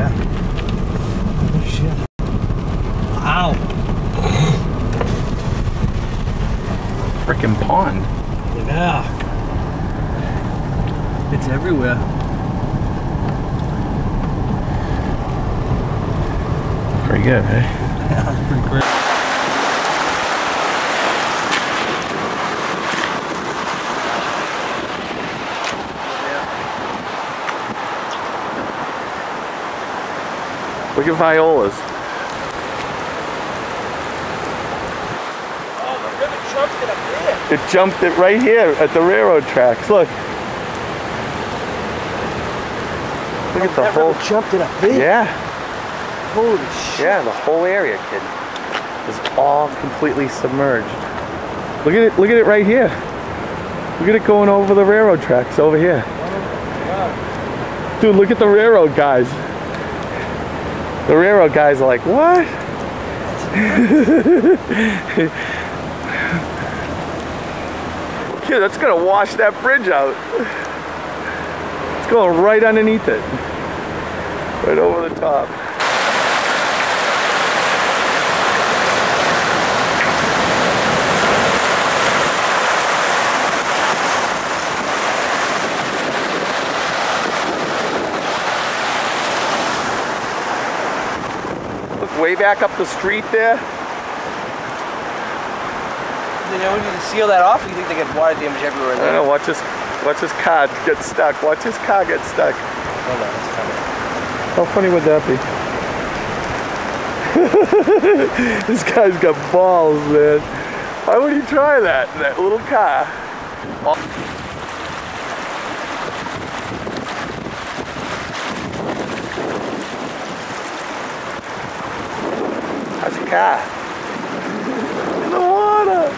Yeah. Oh shit. Ow. Frickin' pond. Yeah. It's everywhere. Pretty good, eh? Yeah, that's pretty great. Look at Viola's. Oh, the river jumped it up there. It jumped it right here at the railroad tracks. Look. Look at the that whole. river jumped it up there. Yeah. Holy shit. Yeah, the whole area, kid, is all completely submerged. Look at it. Look at it right here. Look at it going over the railroad tracks over here. Oh, Dude, look at the railroad guys. The railroad guys are like, what? Kid, that's gonna wash that bridge out. It's going right underneath it. Right over the top. Way back up the street there. They don't need to seal that off, or you think they get water damage everywhere in I there? don't know, watch his car get stuck. Watch his car get stuck. Hold on, it's coming. How funny would that be? This guy's got balls, man. Why would he try that in that little car? How's your car? In the water!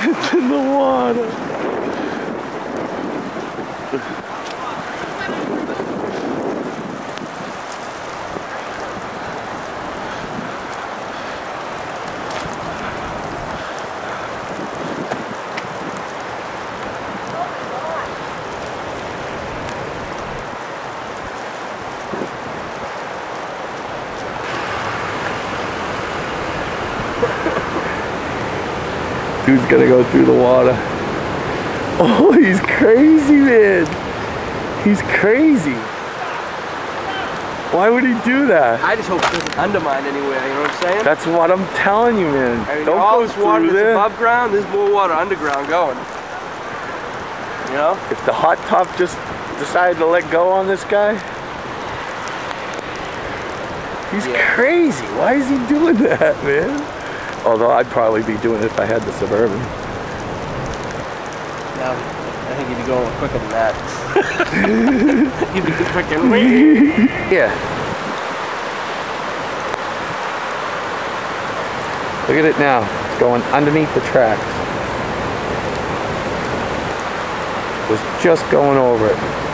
It's in the water! Dude's gonna go through the water. Oh, he's crazy, man. He's crazy. Why would he do that? I just hope it doesn't undermine anywhere, you know what I'm saying? That's what I'm telling you, man. I mean, Don't all go this water through that's there. above ground, there's more water underground going. You know? If the hot top just decided to let go on this guy, he's crazy. Why is he doing that, man? Although I'd probably be doing it if I had the Suburban. No, I think you'd be going quicker than that. You'd be freaking waiting. Yeah. Look at it now. It's going underneath the tracks. It was just going over it.